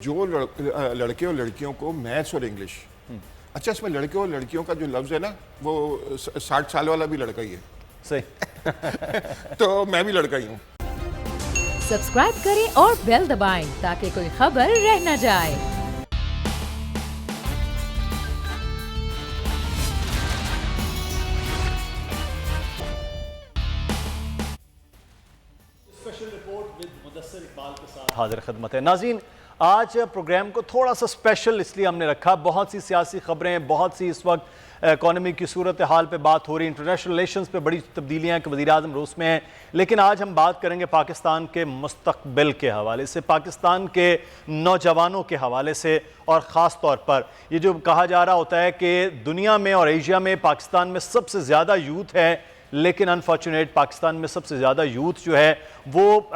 जो लड़के और लड़कियों को मैथ्स और इंग्लिश, अच्छा इसमें लड़के और लड़कियों का जो लफ्ज़ है ना वो 60 साल वाला भी लड़का ही है। सही। तो मैं भी लड़का ही हूँ। सब्सक्राइब करें और बेल दबाएं ताकि कोई खबर रह न जाए। Special report with Mudassir Iqbal के साथ हाजिर खिदमत है। नाज़रीन, आज प्रोग्राम को थोड़ा सा स्पेशल इसलिए हमने रखा, बहुत सी सियासी खबरें, बहुत सी इस वक्त इकॉनमी की सूरत हाल पे बात हो रही, इंटरनेशनल रिलेशंस पे बड़ी तब्दीलियाँ हैं कि वज़ीर आज़म रूस में हैं, लेकिन आज हम बात करेंगे पाकिस्तान के मुस्तक़बिल के हवाले से, पाकिस्तान के नौजवानों के हवाले से, और ख़ास तौर पर ये जो कहा जा रहा होता है कि दुनिया में और एशिया में पाकिस्तान में सबसे ज़्यादा यूथ है, लेकिन अनफॉर्चुनेट पाकिस्तान में सबसे ज़्यादा यूथ जो है वो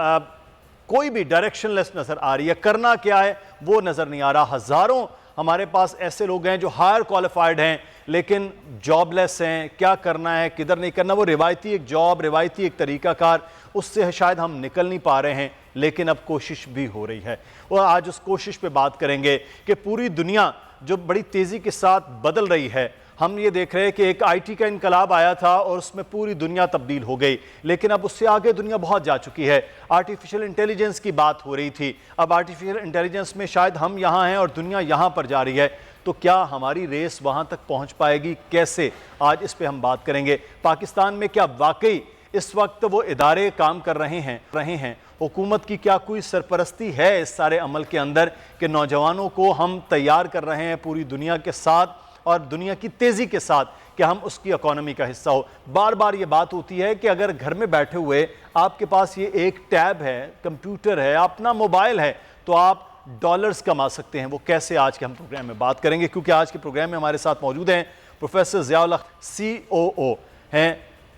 कोई भी डायरेक्शनलेस नज़र आ रही है, करना क्या है वो नज़र नहीं आ रहा। हज़ारों हमारे पास ऐसे लोग हैं जो हायर क्वालिफाइड हैं लेकिन जॉबलेस हैं, क्या करना है किधर नहीं करना, वो रिवायती एक जॉब, रिवायती एक तरीक़ाकार, उससे शायद हम निकल नहीं पा रहे हैं, लेकिन अब कोशिश भी हो रही है। और आज उस कोशिश पे बात करेंगे कि पूरी दुनिया जो बड़ी तेज़ी के साथ बदल रही है, हम ये देख रहे हैं कि एक आईटी का इनकलाब आया था और उसमें पूरी दुनिया तब्दील हो गई, लेकिन अब उससे आगे दुनिया बहुत जा चुकी है। आर्टिफिशियल इंटेलिजेंस की बात हो रही थी, अब आर्टिफिशियल इंटेलिजेंस में शायद हम यहाँ हैं और दुनिया यहाँ पर जा रही है, तो क्या हमारी रेस वहाँ तक पहुँच पाएगी, कैसे, आज इस पर हम बात करेंगे। पाकिस्तान में क्या वाकई इस वक्त वो इदारे काम कर रहे हैं, हुकूमत की क्या कोई सरपरस्ती है इस सारे अमल के अंदर कि नौजवानों को हम तैयार कर रहे हैं पूरी दुनिया के साथ और दुनिया की तेज़ी के साथ कि हम उसकी इकॉनमी का हिस्सा हो। बार बार ये बात होती है कि अगर घर में बैठे हुए आपके पास ये एक टैब है, कंप्यूटर है, अपना मोबाइल है, तो आप डॉलर्स कमा सकते हैं। वो कैसे, आज के हम प्रोग्राम में बात करेंगे, क्योंकि आज के प्रोग्राम में हमारे साथ मौजूद हैं प्रोफेसर ज़ियाउल हक, COO हैं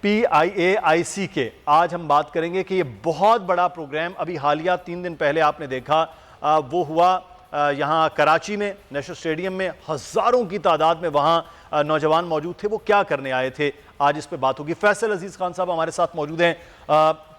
PIAIC के। आज हम बात करेंगे कि ये बहुत बड़ा प्रोग्राम अभी हालिया 3 दिन पहले आपने देखा वो हुआ यहाँ कराची में, नेशनल स्टेडियम में, हज़ारों की तादाद में वहाँ नौजवान मौजूद थे। वो क्या करने आए थे, आज इस पे बात होगी। फैसल अजीज़ खान साहब हमारे साथ मौजूद हैं,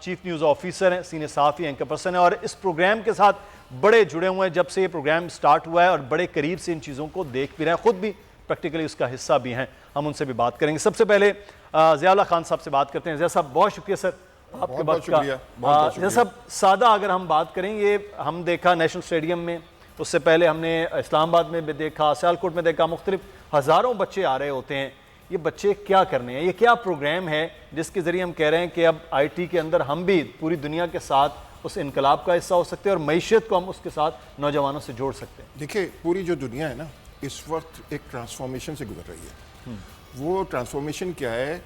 चीफ न्यूज़ ऑफिसर हैं, सीनियर सहाफ़ी, एंकर पर्सन हैं, और इस प्रोग्राम के साथ बड़े जुड़े हुए हैं जब से ये प्रोग्राम स्टार्ट हुआ है, और बड़े करीब से इन चीज़ों को देख भी रहे हैं, ख़ुद भी प्रैक्टिकली उसका हिस्सा भी हैं। हम उनसे भी बात करेंगे। सबसे पहले ज़ियाउल हक खान साहब से बात करते हैं। ज़िया साहब, बहुत शुक्रिया सर आपके बात का। ज़िया साहब, सादा अगर हम बात करें, ये हम देखा नेशनल स्टेडियम में, उससे पहले हमने इस्लामाबाद में भी देखा, सियालकोट में देखा, मुख्तलिफ हज़ारों बच्चे आ रहे होते हैं। ये बच्चे क्या करने हैं, ये क्या प्रोग्राम है जिसके ज़रिए हम कह रहे हैं कि अब IT के अंदर हम भी पूरी दुनिया के साथ उस इनकलाब का हिस्सा हो सकते हैं और मईशत को हम उसके साथ नौजवानों से जोड़ सकते हैं। देखिए, पूरी जो दुनिया है ना इस वक्त एक ट्रांसफॉर्मेशन से गुजर रही है। वो ट्रांसफॉर्मेशन क्या है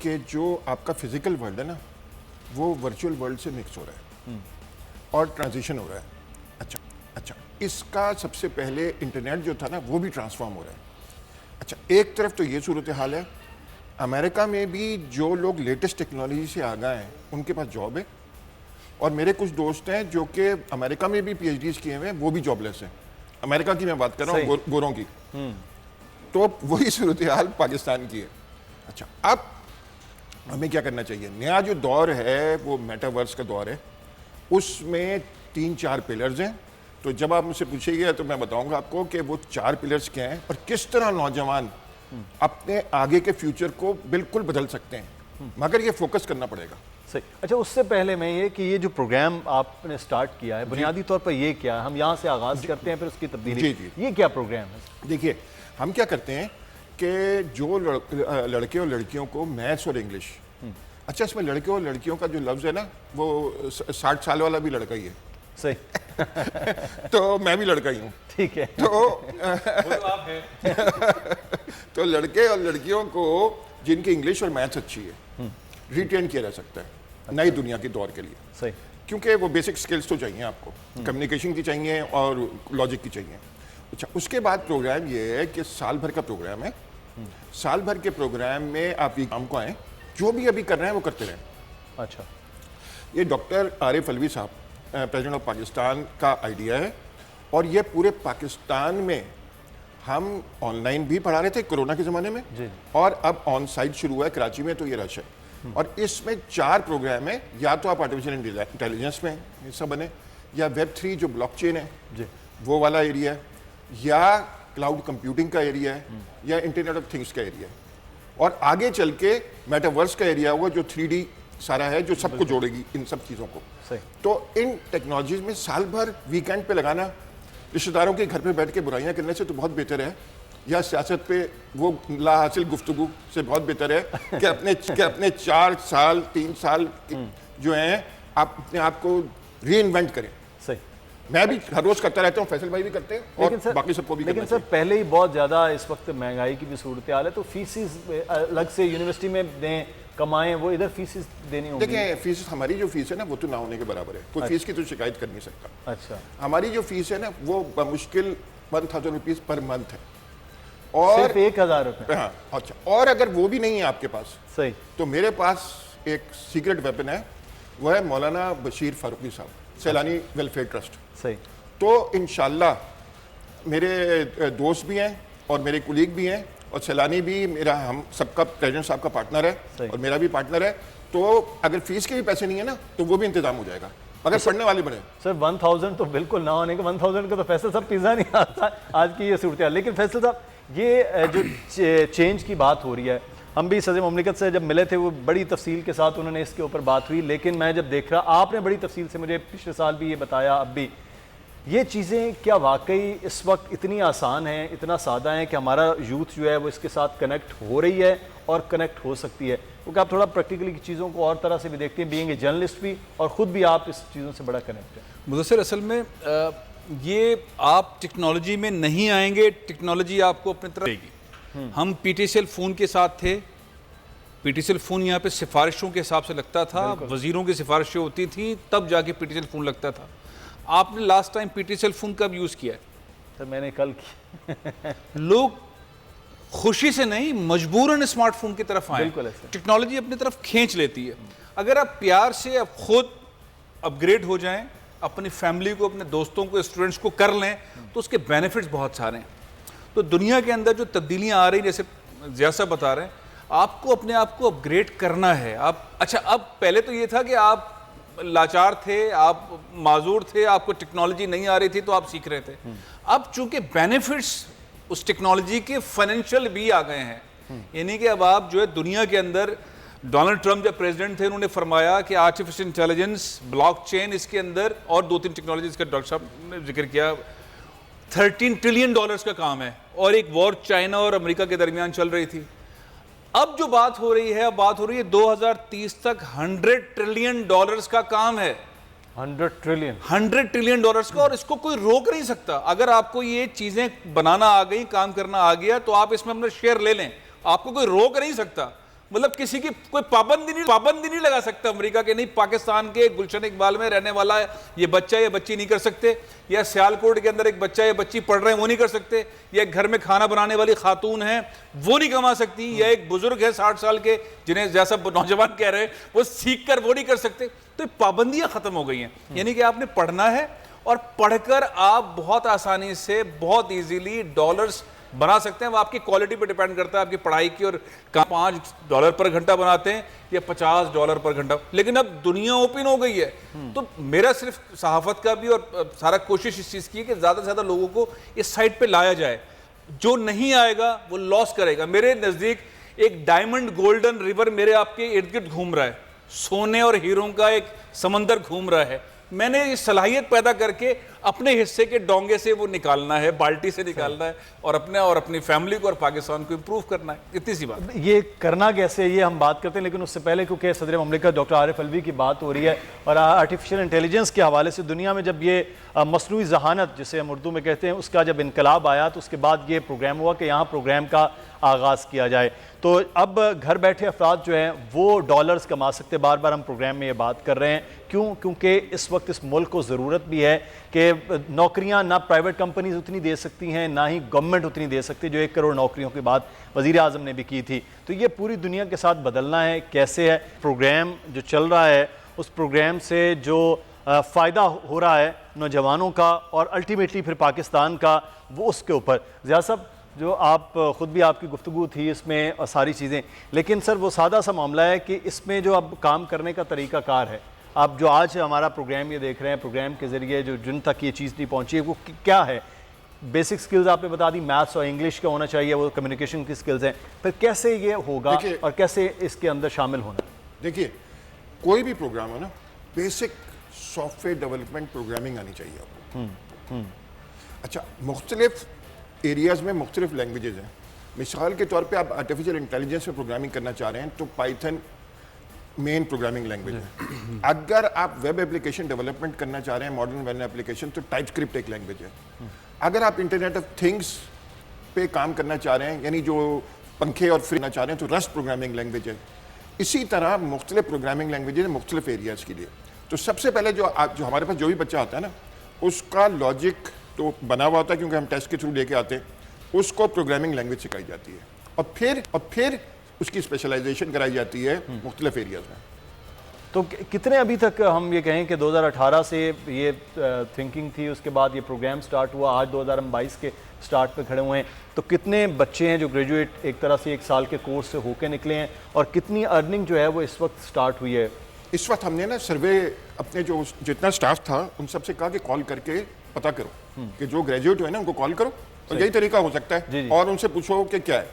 कि जो आपका फिजिकल वर्ल्ड है ना वो वर्चुअल वर्ल्ड से मिक्स हो रहा है और ट्रांजिशन हो रहा है। अच्छा, इसका सबसे पहले इंटरनेट जो था ना वो भी ट्रांसफॉर्म हो रहा है। अच्छा, एक तरफ तो ये सूरत हाल है, अमेरिका में भी जो लोग लेटेस्ट टेक्नोलॉजी से आ गए हैं उनके पास जॉब है, और मेरे कुछ दोस्त हैं जो कि अमेरिका में भी PhDs किए हुए हैं, वो भी जॉबलेस हैं। अमेरिका की मैं बात कर रहा हूँ, गोरों की। तो वही सूरत हाल पाकिस्तान की है। अच्छा, अब हमें क्या करना चाहिए? नया जो दौर है वो मेटावर्स का दौर है, उसमें 3-4 पिलर्स हैं। तो जब आप मुझसे पूछिएगा तो मैं बताऊंगा आपको कि वो 4 पिलर्स क्या हैं और किस तरह नौजवान अपने आगे के फ्यूचर को बिल्कुल बदल सकते हैं, मगर ये फोकस करना पड़ेगा। सही। अच्छा, उससे पहले मैं ये कि ये जो प्रोग्राम आपने स्टार्ट किया है, बुनियादी तौर पर ये क्या है, हम यहाँ से आगाज़ करते हैं फिर उसकी तब्दीली, ये क्या प्रोग्राम है? देखिए, हम क्या करते हैं कि जो लड़के और लड़कियों को मैथ्स और इंग्लिश, अच्छा इसमें लड़के और लड़कियों का जो लफ्ज़ है ना वो 60 साल वाला भी लड़का ही है। सही। तो मैं भी लड़का ही हूँ। ठीक है। तो लड़के और लड़कियों को जिनकी इंग्लिश और मैथ्स अच्छी है रिटेन किया जा सकता है नई दुनिया के दौर के लिए। सही। क्योंकि वो बेसिक स्किल्स तो चाहिए आपको, कम्युनिकेशन की चाहिए और लॉजिक की चाहिए। अच्छा, उसके बाद प्रोग्राम ये है कि साल भर का प्रोग्राम है। साल भर के प्रोग्राम में आप ये काम को आएँ, जो भी अभी कर रहे हैं वो करते रहें। अच्छा, ये डॉक्टर आरिफ अलवी साहब, प्रेसिडेंट ऑफ पाकिस्तान का आइडिया है, और ये पूरे पाकिस्तान में हम ऑनलाइन भी पढ़ा रहे थे कोरोना के ज़माने में जी। और अब ऑन साइट शुरू हुआ है कराची में, तो ये रश है। और इसमें 4 प्रोग्राम है, या तो आप आर्टिफिशियल इंटेलिजेंस में हिस्सा बने, या Web3 जो ब्लॉकचेन है जी, वो वाला एरिया है, या क्लाउड कंप्यूटिंग का एरिया है, या इंटरनेट ऑफ थिंग्स का एरिया है, और आगे चल के मेटावर्स का एरिया होगा जो 3D सारा है, जो सबको जोड़ेगी इन सब चीज़ों को। सही। तो इन टेक्नोलॉजीज में साल भर वीकेंड पे लगाना रिश्तेदारों के घर पे बैठ के बुराइयां करने से तो बहुत बेहतर है, या सियासत पे वो ला हासिल गुफ्तगू से बहुत बेहतर है कि अपने 4 साल 3 साल जो हैं आप अपने आप को री इन्वेंट करें। सही। मैं भी हर रोज करता रहता हूँ, फैसल भाई भी करते हैं, और बाकी सबको भी करना लेकिन सर पहले ही बहुत ज़्यादा इस वक्त महंगाई की भी सूरत हाल है, तो फीसिस अलग से यूनिवर्सिटी में दें, कमाएं, वो इधर फीसिस देनी होगी। देखिए फीस, हमारी जो फीस है ना वो तो ना होने के बराबर है, कोई फीस की तो शिकायत कर नहीं सकता। अच्छा। हमारी जो फीस है ना वो बमुश्किल 1000 रुपीज़ पर मंथ है, और सिर्फ 1000 रुपये। हाँ, अच्छा, और अगर वो भी नहीं है आपके पास, सही, तो मेरे पास एक सीक्रेट वेपन है, वो है मौलाना बशीर फारूकी साहब, सैलानी वेलफेयर ट्रस्ट। सही। तो इंशाल्लाह मेरे दोस्त भी हैं और मेरे कुलीग भी हैं, और सैलानी भी मेरा, हम सबका प्रेसिडेंट साहब का पार्टनर है और मेरा भी पार्टनर है। तो अगर फीस के भी पैसे नहीं है ना तो वो भी इंतजाम हो जाएगा, अगर पढ़ने वाले बने। सर 1000 तो बिल्कुल ना होने का, 1000 का तो फैसल साहब पिज़्ज़ा नहीं आता आज की ये सूरत हाल। लेकिन फैसल साहब ये जो चेंज की बात हो रही है, हम भी सदर ममलिकत से जब मिले थे वो बड़ी तफसील के साथ उन्होंने इसके ऊपर बात हुई, लेकिन मैं जब देख रहा, आपने बड़ी तफसील से मुझे पिछले साल भी ये बताया, अब भी ये चीज़ें क्या वाकई इस वक्त इतनी आसान हैं, इतना सादा है कि हमारा यूथ जो है वो इसके साथ कनेक्ट हो रही है और कनेक्ट हो सकती है? क्योंकि आप थोड़ा प्रैक्टिकली चीज़ों को और तरह से भी देखते हैं, बीइंग ए जर्नलिस्ट भी, और ख़ुद भी आप इस चीज़ों से बड़ा कनेक्ट है। मुदस्सिर, असल में ये आप टेक्नोलॉजी में नहीं आएंगे, टेक्नोलॉजी आपको अपनी तरफ देगी। हम पीटीसीएल फ़ोन के साथ थे, पीटीसीएल फ़ोन यहाँ पे सिफारिशों के हिसाब से लगता था, वज़ीरों की सिफारिशें होती थी तब जाके पीटीसीएल फ़ोन लगता था। आपने लास्ट टाइम पीटीसीएल फ़ोन कब यूज़ किया है? सर मैंने कल की लोग खुशी से नहीं, मजबूरन स्मार्टफोन की तरफ आए। टेक्नोलॉजी अपनी तरफ खींच लेती है। अगर आप प्यार से अब खुद अपग्रेड हो जाएं, अपनी फैमिली को, अपने दोस्तों को, स्टूडेंट्स को कर लें, तो उसके बेनिफिट्स बहुत सारे हैं। तो दुनिया के अंदर जो तब्दीलियां आ रही, जैसे ज़िया साहब बता रहे हैं, आपको अपने आप को अपग्रेड करना है। आप, अच्छा, अब पहले तो ये था कि आप लाचार थे, आप माजूर थे, आपको टेक्नोलॉजी नहीं आ रही थी तो आप सीख रहे थे। अब चूंकि बेनिफिट्स उस टेक्नोलॉजी के फाइनेंशियल भी आ गए हैं, यानी कि अब आप जो है दुनिया के अंदर, डोनाल्ड ट्रंप जब प्रेसिडेंट थे उन्होंने फरमाया कि आर्टिफिशियल इंटेलिजेंस, ब्लॉकचेन, इसके अंदर और 2-3 टेक्नोलॉजीज का डॉक्टर साहब ने जिक्र किया, $13 ट्रिलियन का काम है, और एक वॉर चाइना और अमेरिका के दरमियान चल रही थी। अब जो बात हो रही है, अब बात हो रही है 2030 तक $100 ट्रिलियन का काम है। 100 ट्रिलियन का, और इसको कोई रोक नहीं सकता। अगर आपको ये चीजें बनाना आ गई, काम करना आ गया, तो आप इसमें अपना शेयर ले लें, आपको कोई रोक नहीं सकता। मतलब किसी की कोई पाबंदी नहीं लगा सकता अमेरिका के, नहीं पाकिस्तान के गुलशन इकबाल में रहने वाला ये बच्चा या बच्ची नहीं कर सकते, या सियालकोट के अंदर एक बच्चा या बच्ची पढ़ रहे हैं वो नहीं कर सकते, या एक घर में खाना बनाने वाली खातून है वो नहीं कमा सकती, या एक बुजुर्ग है 60 साल के जिन्हें जैसा नौजवान कह रहे हैं वो सीख कर वो नहीं कर सकते। तो पाबंदियां खत्म हो गई हैं। यानी कि आपने पढ़ना है, और पढ़कर आप बहुत आसानी से, बहुत ईजीली डॉलर्स बना सकते हैं। वो आपकी क्वालिटी पे डिपेंड करता है, आपकी पढ़ाई की, और $5 पर घंटा बनाते हैं या $50 पर घंटा। लेकिन अब दुनिया ओपन हो गई है, तो मेरा सिर्फ सहाफत का भी और सारा कोशिश इस चीज़ की है कि ज़्यादा से ज़्यादा लोगों को इस साइड पे लाया जाए। जो नहीं आएगा वो लॉस करेगा। मेरे नज़दीक एक डायमंड गोल्डन रिवर मेरे आपके इर्द गिर्द घूम रहा है, सोने और हीरों का एक समंदर घूम रहा है। मैंने ये सलाहियत पैदा करके अपने हिस्से के डोंगे से वो निकालना है, बाल्टी से निकालना है, और अपनी फैमिली को और पाकिस्तान को इंप्रूव करना है। इतनी सी बात। ये करना कैसे, ये हम बात करते हैं, लेकिन उससे पहले क्योंकि सदर ममलिकत डॉक्टर आरिफ अलवी की बात हो रही है, और आर्टिफिशियल इंटेलिजेंस के हवाले से दुनिया में जब ये मसनूई ज़हानत जिसे हम उर्दू में कहते हैं उसका जब इनकलाब आया, तो उसके बाद ये प्रोग्राम हुआ कि यहाँ प्रोग्राम का आगाज़ किया जाए। तो अब घर बैठे अफराद जो हैं वो डॉलर्स कमा सकते। बार बार हम प्रोग्राम में ये बात कर रहे हैं, क्यों? क्योंकि इस वक्त इस मुल्क को ज़रूरत भी है कि नौकरियां ना प्राइवेट कंपनीज उतनी दे सकती हैं, ना ही गवर्नमेंट उतनी दे सकती, जो 1 करोड़ नौकरियों की बात वज़ीर आज़म ने भी की थी। तो ये पूरी दुनिया के साथ बदलना है। कैसे है प्रोग्राम जो चल रहा है, उस प्रोग्राम से जो फ़ायदा हो रहा है नौजवानों का और अल्टीमेटली फिर पाकिस्तान का, वो उसके ऊपर। ज़िया साहब, जो आप ख़ुद भी, आपकी गुफ्तगू थी इसमें और सारी चीज़ें, लेकिन सर वो सादा सा मामला है कि इसमें जो अब काम करने का तरीक़ाकार है, आप जो आज हमारा प्रोग्राम ये देख रहे हैं, प्रोग्राम के ज़रिए जो जिन तक ये चीज़ नहीं पहुंची है वो क्या है? बेसिक स्किल्स आपने बता दी, मैथ्स और इंग्लिश का होना चाहिए, वो कम्युनिकेशन की स्किल्स हैं, फिर कैसे ये होगा और कैसे इसके अंदर शामिल होना? देखिए, कोई भी प्रोग्राम हो ना, बेसिक सॉफ्टवेयर डेवलपमेंट प्रोग्रामिंग आनी चाहिए आपको। अच्छा, मुख्तलिफ एरियाज़ में मुख्तलिफ लैंग्वेजेज़ हैं। मिसाल के तौर पे आप आर्टिफिशियल इंटेलिजेंस में प्रोग्रामिंग करना चाह रहे हैं तो पाइथन मेन प्रोग्रामिंग लैंग्वेज है। अगर आप वेब एप्लीकेशन डेवलपमेंट करना चाह रहे हैं, मॉडर्न वेब एप्लीकेशन, तो टाइपस्क्रिप्ट एक लैंग्वेज है। अगर आप इंटरनेट ऑफ थिंग्स पे काम करना चाह रहे हैं, यानी जो पंखे और फ्री करना चाह रहे हैं, तो रस्ट प्रोग्रामिंग लैंग्वेज है। इसी तरह मुख्तलिफ प्रोग्रामिंग लैंग्वेजेज मुख्तलिफ एरियाज़ के लिए। तो सबसे पहले जो हमारे पास जो भी बच्चा आता है ना, उसका लॉजिक तो बना हुआ होता है क्योंकि हम टेस्ट के थ्रू लेके आते हैं, उसको प्रोग्रामिंग लैंग्वेज सिखाई जाती है और फिर उसकी स्पेशलाइजेशन कराई जाती है मुख्तलिफ एरियाज़ में। तो कितने अभी तक हम ये कहें कि 2018 से ये थिंकिंग थी, उसके बाद ये प्रोग्राम स्टार्ट हुआ, आज 2022 के स्टार्ट पे खड़े हुए हैं, तो कितने बच्चे हैं जो ग्रेजुएट एक तरह से 1 साल के कोर्स से होके निकले हैं और कितनी अर्निंग जो है वो इस वक्त स्टार्ट हुई है? इस वक्त हमने ना सर्वे अपने जो जितना स्टाफ था उन सबसे कहा कि कॉल करके पता करो कि जो ग्रेजुएट हुए ना उनको कॉल करो, और यही तरीका हो सकता है जी। और उनसे पूछो कि क्या है।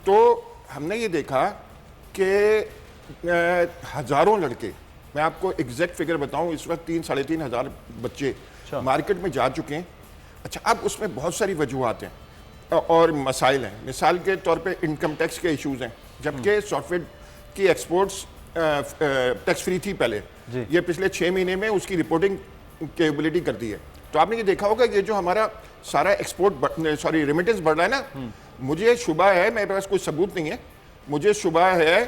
तो हमने ये देखा कि हज़ारों लड़के, मैं आपको एग्जैक्ट फिगर बताऊं, इस वक्त 3-3.5 हज़ार बच्चे मार्केट में जा चुके हैं। अच्छा, अब उसमें बहुत सारी वजूहत हैं और मसाइल हैं। मिसाल के तौर पे इनकम टैक्स के इश्यूज़ हैं, जबकि सॉफ्टवेयर की एक्सपोर्ट्स टैक्स फ्री थी पहले, ये पिछले 6 महीने में उसकी रिपोर्टिंग कैपेबिलिटी कर दी है। तो आपने ये देखा होगा ये जो हमारा सारा रेमिटेंस बढ़ रहा है ना, मुझे शुबा है, मेरे पास कोई सबूत नहीं है, मुझे शुबा है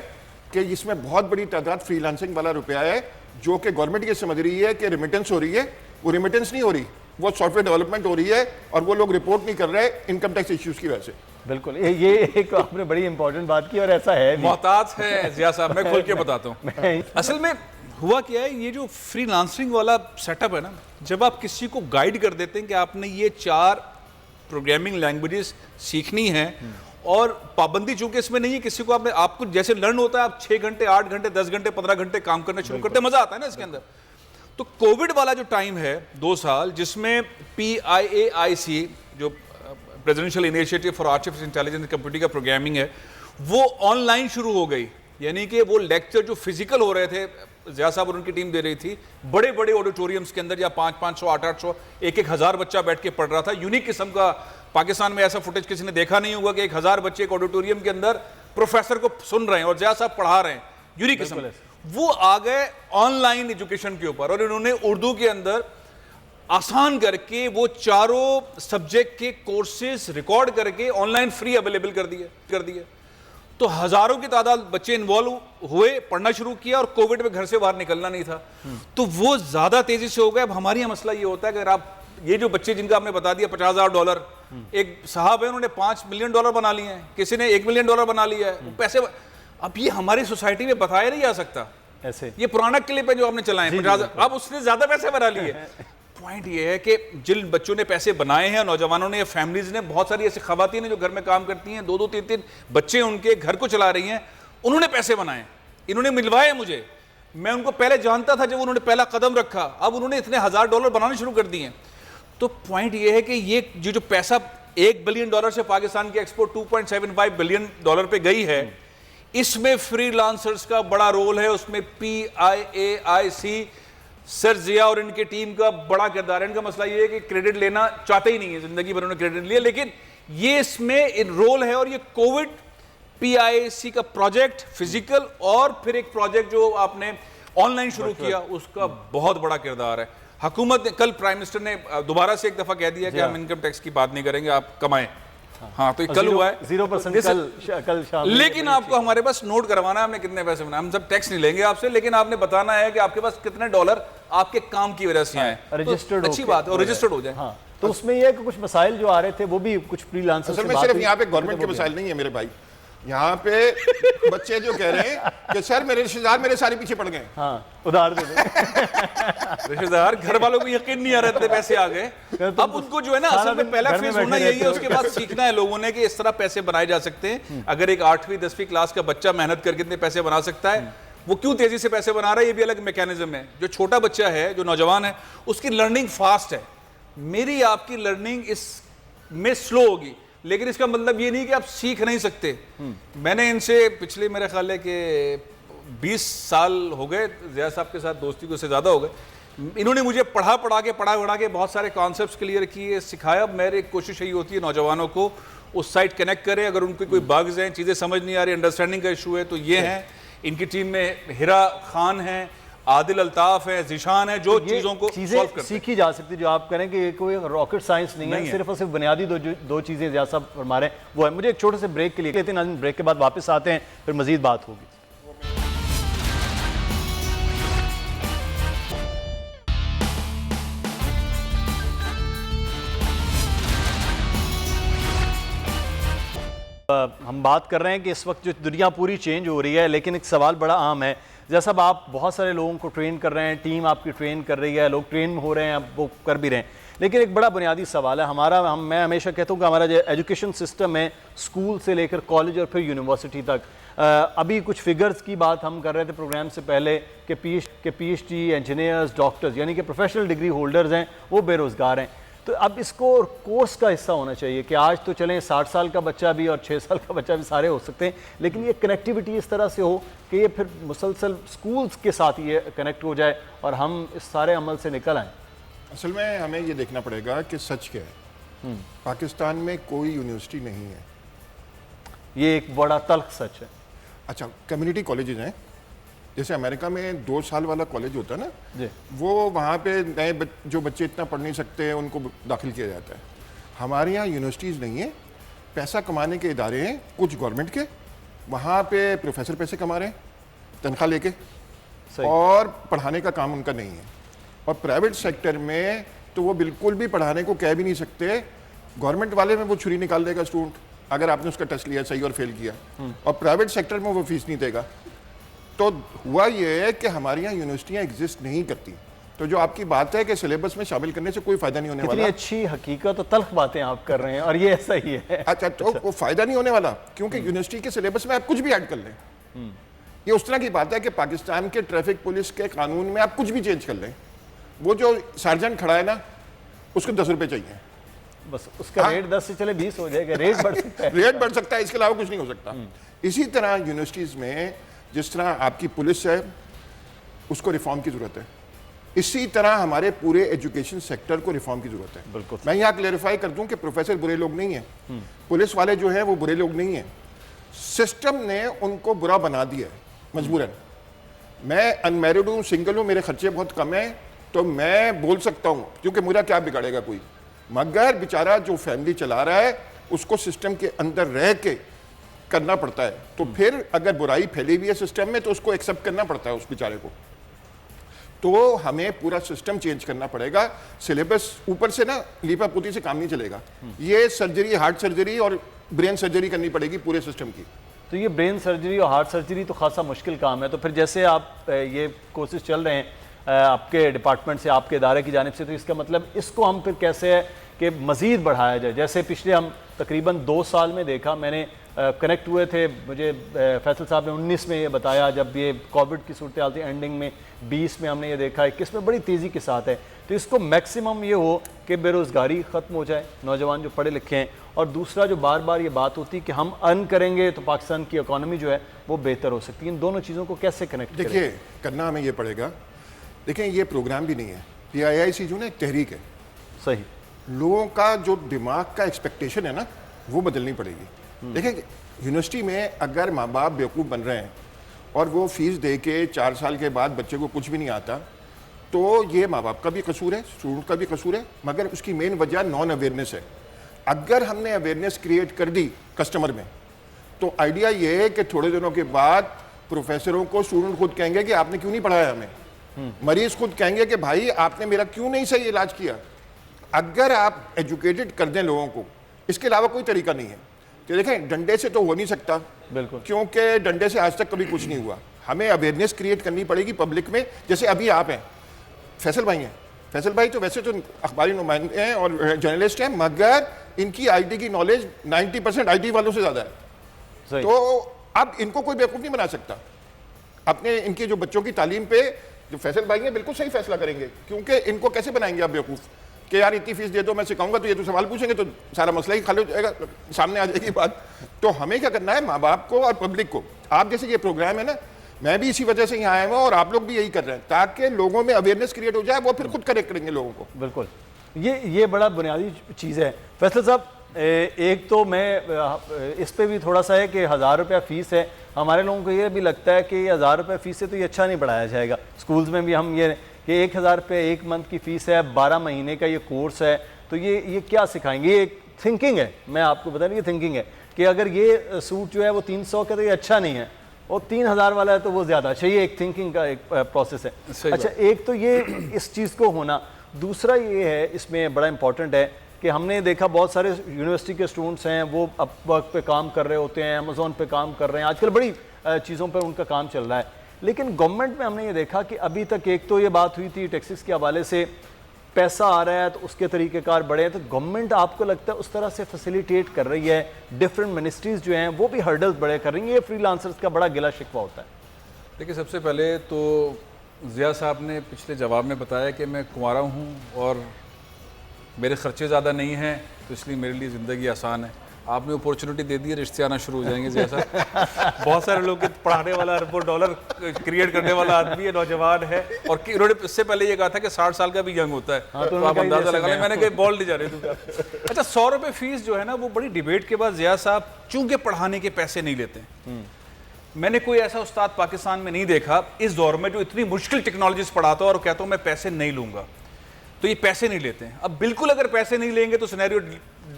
कि इसमें बहुत बड़ी तादाद फ्रीलांसिंग वाला रुपया है जो कि गवर्नमेंट ये समझ रही है कि रेमिटेंस हो रही है, वो रेमिटेंस नहीं हो रही, वो सॉफ्टवेयर डेवलपमेंट हो रही है और वो लोग रिपोर्ट नहीं कर रहे इनकम टैक्स इश्यूज की वजह से। बिल्कुल, ये एक आपने बड़ी इंपॉर्टेंट बात की और ऐसा है भी। मोहताज है जिया साहब, मैं खोल के बताता हूँ। असल में हुआ क्या है, ये जो फ्रीलांसिंग वाला सेटअप है ना, जब आप किसी को गाइड कर देते हैं कि आपने ये 4 प्रोग्रामिंग लैंग्वेजेस सीखनी है और पाबंदी चूंकि इसमें नहीं है, किसी को आपको जैसे लर्न होता है, आप 6 घंटे 8 घंटे 10 घंटे 15 घंटे काम करना शुरू करते हैं, मजा आता है ना इसके अंदर। तो कोविड वाला जो टाइम है 2 साल, जिसमें PIAIC जो presidential initiative for artificial intelligence computing का प्रोग्रामिंग है, वो ऑनलाइन शुरू हो गई। यानी कि वो लेक्चर जो फिजिकल हो रहे थे, ज़िया साहब और उनकी टीम दे रही थी, बड़े बड़े ऑडिटोरियम्स के अंदर, या 500 800 1 हज़ार बच्चा बैठ के पढ़ रहा था। यूनिक किस्म का, पाकिस्तान में ऐसा फुटेज किसी ने देखा नहीं होगा कि 1 हज़ार बच्चे एक ऑडिटोरियम के अंदर प्रोफेसर को सुन रहे हैं और ज़िया साहब पढ़ा रहे हैं। यूनिक किस्म। वो आ गए ऑनलाइन एजुकेशन के ऊपर और इन्होंने उर्दू के अंदर आसान करके वो 4 सब्जेक्ट के कोर्सेज रिकॉर्ड करके ऑनलाइन फ्री अवेलेबल कर दिए। तो हजारों की तादाद बच्चे इन्वॉल्व हुए, पढ़ना शुरू किया, और कोविड में घर से बाहर निकलना नहीं था, तो वो ज्यादा तेजी से हो गया। अब हमारी यहाँ मसला ये होता है कि अगर आप ये जो बच्चे जिनका आपने बता दिया $50,000, एक साहब है उन्होंने $5 मिलियन बना लिए हैं, किसी ने $1 मिलियन बना लिया है, वो पैसे। अब ये हमारी सोसाइटी में बताया नहीं जा सकता ऐसे। ये पुराना क्लिप है जो आपने चलाए, अब उसने ज्यादा पैसे बना लिए। पॉइंट ये है कि जिन बच्चों ने पैसे बनाए हैं, नौजवानों ने, फैमिलीज ने, बहुत सारी ऐसी खवातीन हैं जो घर में काम करती हैं, 2-2 3-3 बच्चे उनके घर को चला रही हैं, उन्होंने पैसे बनाए, इन्होंने मिलवाए मुझे। मैं उनको पहले जानता था जब उन्होंने पहला कदम रखा, अब उन्होंने इतने $1,000 बनाने शुरू कर दिए। तो पॉइंट ये है कि ये जो पैसा $1 बिलियन से पाकिस्तान की एक्सपोर्ट $2.75 बिलियन पे गई है, इसमें फ्रीलांसर्स का बड़ा रोल है, उसमें PIAIC, सर जिया और इनकी टीम का बड़ा किरदार है। इनका मसला ये है कि क्रेडिट लेना चाहते ही नहीं है, जिंदगी भर उन्होंने क्रेडिट लिया, लेकिन ये इसमें रोल है। और ये कोविड PIAC का प्रोजेक्ट फिजिकल और फिर एक प्रोजेक्ट जो आपने ऑनलाइन शुरू किया, उसका बहुत बड़ा किरदार है। हुकूमत ने, कल प्राइम मिनिस्टर ने दोबारा से एक दफा कह दिया कि हम इनकम टैक्स की बात नहीं करेंगे, आप कमाएं। हाँ, तो कल हुआ है 0% कल शाम। लेकिन आपको हमारे पास नोट करवाना है हमने कितने पैसे बनाए, हम सब टैक्स नहीं लेंगे आपसे, लेकिन आपने बताना है कि आपके पास कितने $, आपके काम की वजह से आए, रजिस्टर्ड, अच्छी बात है, और रजिस्टर्ड हो जाए। हाँ, तो उसमें यह कि कुछ मसाइल जो आ रहे थे वो भी कुछ फ्रीलांसर से बात। सिर्फ यहाँ पे गवर्नमेंट के मसाइल नहीं है मेरे भाई, यहाँ पे बच्चे जो कह रहे हैं कि सर मेरे रिश्तेदार मेरे सारे पीछे पड़ गए। हाँ, उधार दे दो। रिश्तेदार, घर वालों को यकीन नहीं आ रहे थे पैसे आ गए। अब उनको जो है ना, असल में पहला फेज होना यही है, उसके बाद सीखना है लोगों ने कि इस तरह पैसे बनाए जा सकते हैं। अगर एक 8वीं 10वीं क्लास का बच्चा मेहनत करके इतने पैसे बना सकता है, वो क्यों तेजी से पैसे बना रहा है, ये भी अलग मैकेनिज्म है। जो छोटा बच्चा है, जो नौजवान है, उसकी लर्निंग फास्ट है, मेरी आपकी लर्निंग इस में स्लो होगी, लेकिन इसका मतलब ये नहीं कि आप सीख नहीं सकते। मैंने इनसे पिछले मेरे ख्याल है कि 20 साल हो गए ज़िया साहब के साथ दोस्ती को, उससे ज़्यादा हो गए। इन्होंने मुझे पढ़ा के बहुत सारे कॉन्सेप्ट्स क्लियर किए, सिखाया। मेरी कोशिश यही होती है नौजवानों को उस साइड कनेक्ट करें। अगर उनकी कोई बग्स हैं, चीज़ें समझ नहीं आ रही, अंडरस्टैंडिंग का इशू है, तो ये हैं। इनकी टीम में हिरा खान हैं, आदिल अल्ताफ है, जिशान है, जो चीज़ों को सॉल्व करते हैं। सीखी जा सकती है। जो आप करें कि कोई रॉकेट साइंस नहीं है, सिर्फ और सिर्फ बुनियादी दो चीज़ें ज़िया साहब फरमा रहे हैं वो है। मुझे एक छोटे से ब्रेक के लिए लेते हैं, ब्रेक के बाद वापस आते हैं, फिर मजीद बात होगी। हम बात कर रहे हैं कि इस वक्त जो दुनिया पूरी चेंज हो रही है, लेकिन एक सवाल बड़ा आम है। जैसा अब आप बहुत सारे लोगों को ट्रेन कर रहे हैं, टीम आपकी ट्रेन कर रही है, लोग ट्रेन हो रहे हैं, अब वो कर भी रहे हैं, लेकिन एक बड़ा बुनियादी सवाल है मैं हमेशा कहता हूँ कि हमारा जो एजुकेशन सिस्टम है, स्कूल से लेकर कॉलेज और फिर यूनिवर्सिटी तक, अभी कुछ फिगर्स की बात हम कर रहे थे प्रोग्राम से पहले कि PhD इंजीनियर्स, डॉक्टर्स यानी कि प्रोफेशनल डिग्री होल्डर्स हैं, वो बेरोज़गार हैं। तो अब इसको कोर्स का हिस्सा होना चाहिए कि आज तो चलें 60 साल का बच्चा भी और 6 साल का बच्चा भी सारे हो सकते हैं, लेकिन ये कनेक्टिविटी इस तरह से हो कि ये फिर मुसलसल स्कूल्स के साथ ये कनेक्ट हो जाए और हम इस सारे अमल से निकल आएँ। असल में हमें ये देखना पड़ेगा कि सच क्या है। पाकिस्तान में कोई यूनिवर्सिटी नहीं है, ये एक बड़ा तल्ख सच है। अच्छा, कम्युनिटी कॉलेजेस हैं, जैसे अमेरिका में 2 साल वाला कॉलेज होता है ना जी, वो वहाँ पे नए जो बच्चे इतना पढ़ नहीं सकते उनको दाखिल किया जाता है। हमारे यहाँ यूनिवर्सिटीज़ नहीं है, पैसा कमाने के इदारे हैं कुछ गवर्नमेंट के, वहाँ पे प्रोफेसर पैसे कमा रहे हैं तनख्वाह लेके, और पढ़ाने का काम उनका नहीं है। और प्राइवेट सेक्टर में तो वो बिल्कुल भी पढ़ाने को कह भी नहीं सकते। गवर्नमेंट वाले में वो छुरी निकाल देगा स्टूडेंट अगर आपने उसका टेस्ट लिया सही और फेल किया, और प्राइवेट सेक्टर में वो फीस नहीं देगा। तो हुआ ये है कि हमारे यहाँ यूनिवर्सिटियाँ एग्जिस्ट नहीं करती। तो जो आपकी बात है कि सिलेबस में शामिल करने से कोई फायदा नहीं होने वाला। इतनी अच्छी हकीकत और तल्ख बातें आप कर रहे हैं और ये ऐसा ही है। अच्छा, तो वो फायदा नहीं होने वाला क्योंकि यूनिवर्सिटी के सिलेबस में आप कुछ भी ऐड कर लें। ये उस तरह की बात है कि पाकिस्तान के ट्रैफिक पुलिस के कानून में आप कुछ भी चेंज कर लें, वो जो सार्जेंट खड़ा है ना उसको 10 रुपये चाहिए, बस उसका रेट 10 से चले 20 हो जाएगा, रेट बढ़ सकता है। रेट बढ़ सकता है, इसके अलावा कुछ नहीं हो सकता। इसी तरह यूनिवर्सिटीज़ में जिस तरह आपकी पुलिस है उसको रिफॉर्म की ज़रूरत है, इसी तरह हमारे पूरे एजुकेशन सेक्टर को रिफॉर्म की ज़रूरत है। बिल्कुल। मैं यहाँ क्लेरिफाई कर दूं कि प्रोफेसर बुरे लोग नहीं हैं, पुलिस वाले जो हैं वो बुरे लोग नहीं हैं, सिस्टम ने उनको बुरा बना दिया है मजबूरन। मैं अनमैरिड हूँ, सिंगल हूँ, मेरे खर्चे बहुत कम हैं, तो मैं बोल सकता हूँ क्योंकि मेरा क्या बिगाड़ेगा कोई, मगर बेचारा जो फैमिली चला रहा है उसको सिस्टम के अंदर रह के करना पड़ता है। तो फिर अगर बुराई फैली हुई है सिस्टम में तो उसको एक्सेप्ट करना पड़ता है उस बेचारे को। तो हमें पूरा सिस्टम चेंज करना पड़ेगा। सिलेबस ऊपर से ना लीपापोती से काम नहीं चलेगा, ये सर्जरी, हार्ट सर्जरी और ब्रेन सर्जरी करनी पड़ेगी पूरे सिस्टम की। तो ये ब्रेन सर्जरी और हार्ट सर्जरी तो खासा मुश्किल काम है। तो फिर जैसे आप ये कोर्सेज चल रहे हैं आपके डिपार्टमेंट से, आपके इदारे की जानिब से, तो इसका मतलब इसको हम फिर कैसे है कि मज़ीद बढ़ाया जाए। जैसे पिछले हम तकरीबन 2 साल में देखा, मैंने कनेक्ट हुए थे, मुझे फैसल साहब ने 19 में ये बताया जब ये कोविड की सूरत हाल थी, एंडिंग में 20 में हमने ये देखा, 21 में बड़ी तेज़ी के साथ है। तो इसको मैक्सिमम ये हो कि बेरोज़गारी ख़त्म हो जाए, नौजवान जो पढ़े लिखे हैं, और दूसरा जो बार बार ये बात होती है कि हम अर्न करेंगे तो पाकिस्तान की इकॉनमी जो है वो बेहतर हो सकती है। इन दोनों चीज़ों को कैसे कनेक्ट करें? देखिए, करना हमें ये पड़ेगा। देखिए, ये प्रोग्राम भी नहीं है, PIIC जो ना एक तहरीक है। सही। लोगों का जो दिमाग का एक्सपेक्टेशन है ना वो बदलनी पड़ेगी। देखिए, यूनिवर्सिटी में अगर माँ बाप बेवकूफ़ बन रहे हैं और वो फीस दे के 4 साल के बाद बच्चे को कुछ भी नहीं आता, तो ये माँ बाप का भी कसूर है, स्टूडेंट का भी कसूर है, मगर उसकी मेन वजह नॉन अवेयरनेस है। अगर हमने अवेयरनेस क्रिएट कर दी कस्टमर में, तो आइडिया ये है कि थोड़े दिनों के बाद प्रोफेसरों को स्टूडेंट खुद कहेंगे कि आपने क्यों नहीं पढ़ाया हमें, मरीज खुद कहेंगे कि भाई आपने मेरा क्यों नहीं सही इलाज किया। अगर आप एजुकेटेड कर दें लोगों को, इसके अलावा कोई तरीका नहीं है। तो देखें, डंडे से तो हो नहीं सकता, बिल्कुल, क्योंकि डंडे से आज तक कभी कुछ नहीं हुआ। हमें अवेयरनेस क्रिएट करनी पड़ेगी पब्लिक में। जैसे अभी आप हैं, फैसल भाई हैं, फैसल भाई तो वैसे तो अखबारी नुमाइंदे हैं और जर्नलिस्ट हैं, मगर इनकी IT की नॉलेज 90% IT वालों से ज़्यादा है। सही। तो अब इनको कोई बेवकूफ़ नहीं बना सकता। अपने इनके जो बच्चों की तालीम पे जो फैसल भाई हैं बिल्कुल सही फैसला करेंगे, क्योंकि इनको कैसे बनाएंगे आप बेवकूफ़ कि यार इतनी फीस दे दो मैं सिखाऊंगा तो ये तो सवाल पूछेंगे तो सारा मसला ही खाली हो जाएगा, सामने आ जाएगी बात। तो हमें क्या करना है, माँ बाप को और पब्लिक को, आप जैसे ये प्रोग्राम है ना, मैं भी इसी वजह से यहाँ आया हुआ और आप लोग भी यही कर रहे हैं ताकि लोगों में अवेयरनेस क्रिएट हो जाए, वो फिर खुद करेक्ट करेंगे लोगों को। बिल्कुल, ये बड़ा बुनियादी चीज़ है। फैसल साहब, एक तो मैं इस पे भी थोड़ा सा है कि 1000 रुपया फ़ीस है, हमारे लोगों को ये भी लगता है कि 1000 रुपये फ़ीस से तो ये अच्छा नहीं पढ़ाया जाएगा। स्कूल्स में भी हम ये कि 1000 रुपये एक मंथ की फ़ीस है, 12 महीने का ये कोर्स है, तो ये क्या सिखाएंगे? ये एक थिंकिंग है, मैं आपको बता रही ये थिंकिंग है कि अगर ये सूट जो है वो 300 का तो ये अच्छा नहीं है, और 3000 वाला है तो वो ज़्यादा अच्छा। ये एक थिंकिंग का एक प्रोसेस है। अच्छा, एक तो ये इस चीज़ को होना, दूसरा ये है इसमें बड़ा इंपॉर्टेंट है कि हमने देखा बहुत सारे यूनिवर्सिटी के स्टूडेंट्स हैं वो अपवर्क पे काम कर रहे होते हैं, अमेज़ॉन पे काम कर रहे हैं, आजकल बड़ी चीज़ों पे उनका काम चल रहा है। लेकिन गवर्नमेंट में हमने ये देखा कि अभी तक, एक तो ये बात हुई थी टैक्सेस के हवाले से, पैसा आ रहा है तो उसके तरीक़ेकार बड़े हैं, तो गवर्नमेंट आपको लगता है उस तरह से फैसिलिटेट कर रही है, डिफरेंट मिनिस्ट्रीज़ जो हैं वो भी हर्डल्स बड़े कर रही हैं, ये फ्रीलांसर्स का बड़ा गिला शिकवा होता है? देखिए, सबसे पहले तो ज़िया साहब ने पिछले जवाब में बताया कि मैं कुंवारा हूँ और मेरे ख़र्चे ज़्यादा नहीं हैं तो इसलिए मेरे लिए ज़िंदगी आसान है। आपने अपॉर्चुनिटी दे दी है, रिश्ते आना शुरू हो जाएंगे ज़िया साहब। बहुत सारे लोग पढ़ाने वाला, अरबों डॉलर क्रिएट करने वाला आदमी है, नौजवान है, और उन्होंने इससे पहले ये कहा था कि 60 साल का भी यंग होता है। हाँ, तो आप अंदाज़ा लगा लें, मैंने कहीं बॉल नहीं जा रही थी। अच्छा, 100 रुपये फ़ीस जो है ना, वो बड़ी डिबेट के बाद ज़िया साहब चूँकि पढ़ाने के पैसे नहीं लेते हैं, मैंने कोई ऐसा उस्ताद पाकिस्तान में नहीं देखा इस दौर में जो इतनी मुश्किल टेक्नोलॉजीज पढ़ाता और कहता हूँ मैं पैसे नहीं लूंगा, तो ये पैसे नहीं लेते हैं। अब बिल्कुल अगर पैसे नहीं लेंगे तो सिनेरियो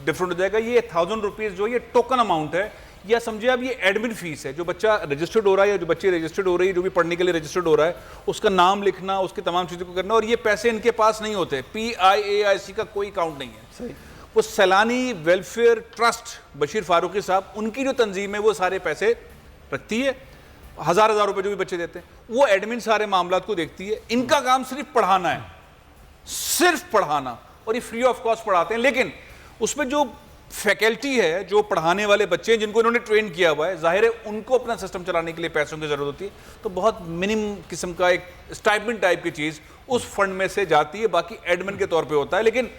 डिफरेंट हो जाएगा। ये 1000 रुपीज़ जो ये टोकन अमाउंट है, या समझिए अब ये एडमिन फीस है। जो बच्चा रजिस्टर्ड हो रहा है या जो बच्ची रजिस्टर्ड हो रही है, जो भी पढ़ने के लिए रजिस्टर्ड हो रहा है, उसका नाम लिखना, उसकी तमाम चीज़ों को करना, और ये पैसे इनके पास नहीं होते। PIAIC का कोई अकाउंट नहीं है। सही। वो सैलानी वेलफेयर ट्रस्ट बशीर फारूकी साहब, उनकी जो तंजीम है वो सारे पैसे रखती है, 1000 रुपए जो भी बच्चे देते हैं, वो एडमिन सारे मामलात को देखती है। इनका काम सिर्फ पढ़ाना है, सिर्फ पढ़ाना, और ये फ्री ऑफ कॉस्ट पढ़ाते हैं। लेकिन उसमें जो फैकल्टी है, जो पढ़ाने वाले बच्चे हैं जिनको इन्होंने ट्रेन किया हुआ है, जाहिर है उनको अपना सिस्टम चलाने के लिए पैसों की जरूरत होती है, तो बहुत मिनिमम किस्म का एक स्टाइपेंड टाइप की चीज उस फंड में से जाती है, बाकी एडमिन के तौर पे होता है। लेकिन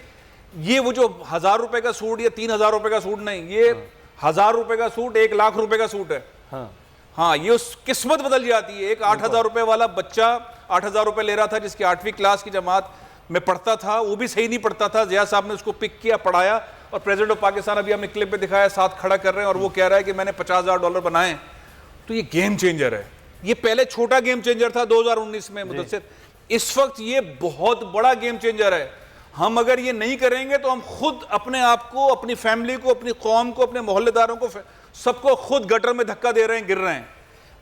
ये वो जो 1000 रुपए का सूट या 3000 रुपए का सूट नहीं, ये 1000 रुपए का सूट 1 लाख रुपए का सूट है। हाँ, ये उस किस्मत बदल जाती है। एक 8000 रुपए वाला बच्चा 8000 रुपए ले रहा था, जिसकी 8वीं क्लास की जमात में पढ़ता था, वो भी सही नहीं पढ़ता था। ज़िया साहब ने उसको पिक किया, पढ़ाया, और प्रेसिडेंट ऑफ पाकिस्तान अभी हमने क्लिप में दिखाया, साथ खड़ा कर रहे हैं, और वो कह रहा है कि मैंने $50,000 बनाए। तो ये गेम चेंजर है। ये पहले छोटा गेम चेंजर था 2019 में मुदस्सिर, इस वक्त ये बहुत बड़ा गेम चेंजर है। हम अगर ये नहीं करेंगे तो हम खुद अपने आप को, अपनी फैमिली को, अपनी कौम को, अपने मोहल्लेदारों को, सबको खुद गटर में धक्का दे रहे हैं, गिर रहे हैं।